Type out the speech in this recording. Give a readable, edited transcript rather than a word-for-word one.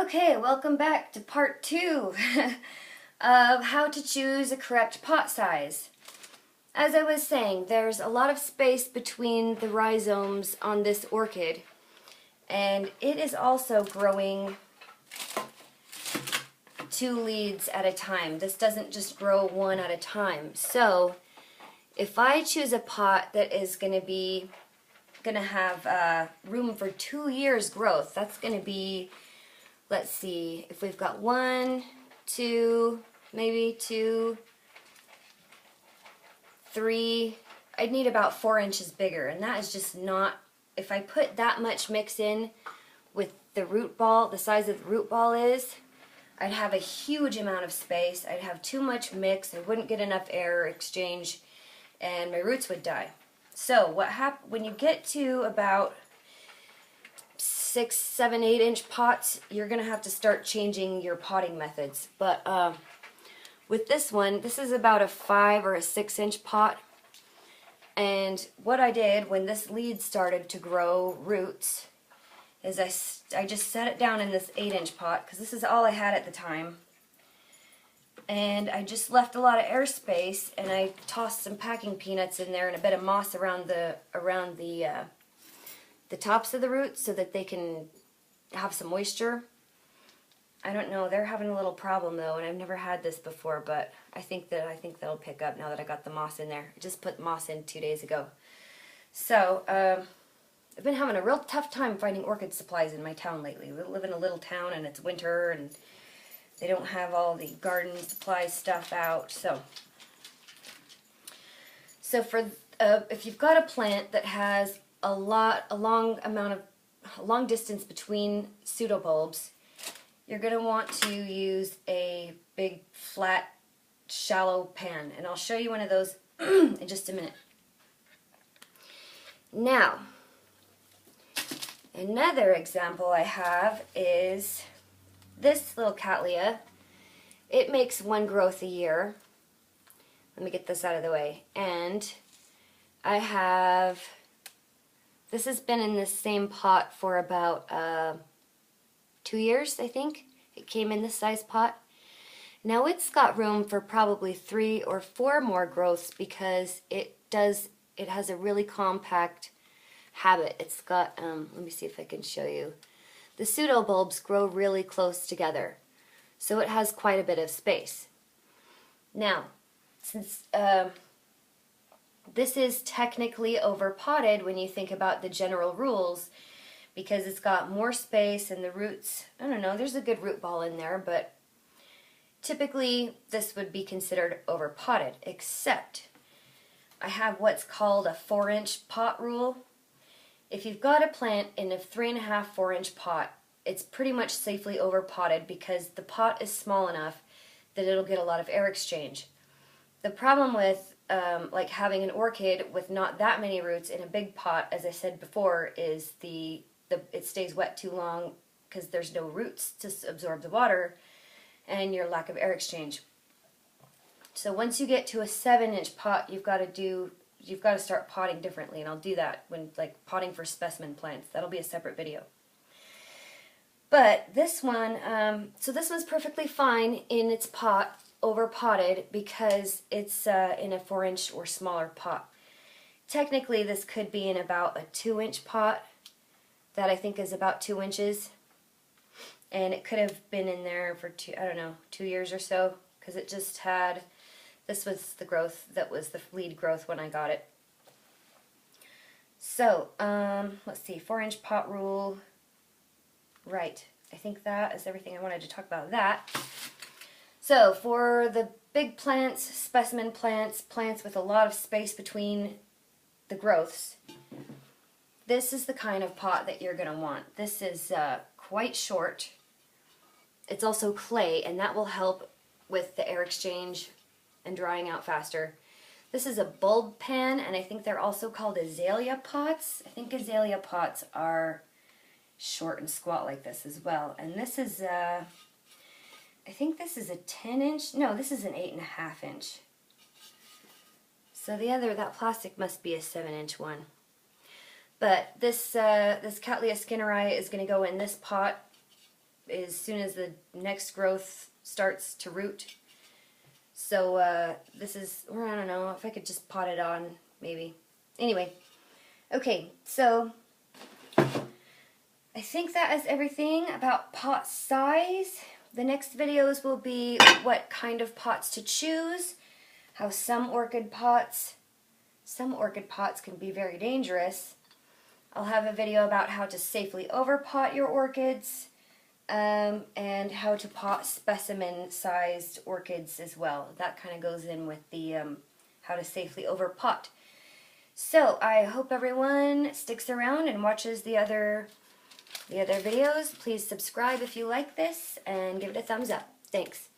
Okay, welcome back to part 2 of how to choose a correct pot size. As I was saying, there's a lot of space between the rhizomes on this orchid, and it is also growing 2 leads at a time. This doesn't just grow 1 at a time. So if I choose a pot that is going to have room for 2 years growth, that's going to be, let's see, if we've got 1, 2, maybe 2, 3, I'd need about 4 inches bigger, and that is just not, if I put that much mix in with the root ball, the size of the root ball is, I'd have a huge amount of space, I'd have too much mix, I wouldn't get enough air exchange, and my roots would die. So what when you get to about 6, 7, 8 inch pots, you're going to have to start changing your potting methods. But with this one, this is about a 5 or a 6 inch pot. And what I did when this lead started to grow roots is I just set it down in this 8 inch pot, because this is all I had at the time. And I just left a lot of airspace, and I tossed some packing peanuts in there and a bit of moss around the tops of the roots so that they can have some moisture. I don't know, they're having a little problem though, and I've never had this before, but I think that'll pick up now that I got the moss in there. I just put moss in 2 days ago. So I've been having a real tough time finding orchid supplies in my town lately. We live in a little town and it's winter and they don't have all the garden supply stuff out. So for if you've got a plant that has a long distance between pseudobulbs, you're going to want to use a big, flat, shallow pan. And I'll show you one of those in just a minute. Now, another example I have is this little cattleya. It makes 1 growth a year. Let me get this out of the way. And I have, this has been in the same pot for about 2 years, I think. It came in this size pot. Now it's got room for probably 3 or 4 more growths because it has a really compact habit. It's got, let me see if I can show you. The pseudobulbs grow really close together, so it has quite a bit of space. Now, since this is technically overpotted when you think about the general rules, because it's got more space and the roots, I don't know, there's a good root ball in there, but typically this would be considered overpotted, except I have what's called a 4 inch pot rule. If you've got a plant in a 3.5, 4 inch pot, it's pretty much safely overpotted because the pot is small enough that it'll get a lot of air exchange. The problem with like having an orchid with not that many roots in a big pot, as I said before, is it stays wet too long because there's no roots to absorb the water and your lack of air exchange. So once you get to a 7 inch pot, you've got to start potting differently, and I'll do that when potting for specimen plants. That'll be a separate video. But this one, so this one's perfectly fine in its pot, over potted, because it's in a 4 inch or smaller pot. Technically this could be in about a 2 inch pot that I think is about 2 inches, and it could have been in there for 2 years or so, because it just had, this was the growth that was the lead growth when I got it. So let's see, 4 inch pot rule. Right, I think that is everything I wanted to talk about that. So for the big plants, specimen plants, plants with a lot of space between the growths, this is the kind of pot that you're going to want. This is quite short. It's also clay, and that will help with the air exchange and drying out faster. This is a bulb pan, and I think they're also called azalea pots. I think azalea pots are short and squat like this as well. And this is, I think this is a 10 inch, no, this is an 8.5 inch. So that plastic must be a 7 inch one. But this Cattleya skinneri is going to go in this pot as soon as the next growth starts to root. So this is, or I don't know, if I could just pot it on, maybe. Anyway, okay, so I think that is everything about pot size. The next videos will be what kind of pots to choose, how some orchid pots can be very dangerous. I'll have a video about how to safely overpot your orchids, and how to pot specimen-sized orchids as well. That kind of goes in with the how to safely overpot. So I hope everyone sticks around and watches the other videos. Please subscribe if you like this and give it a thumbs up. Thanks.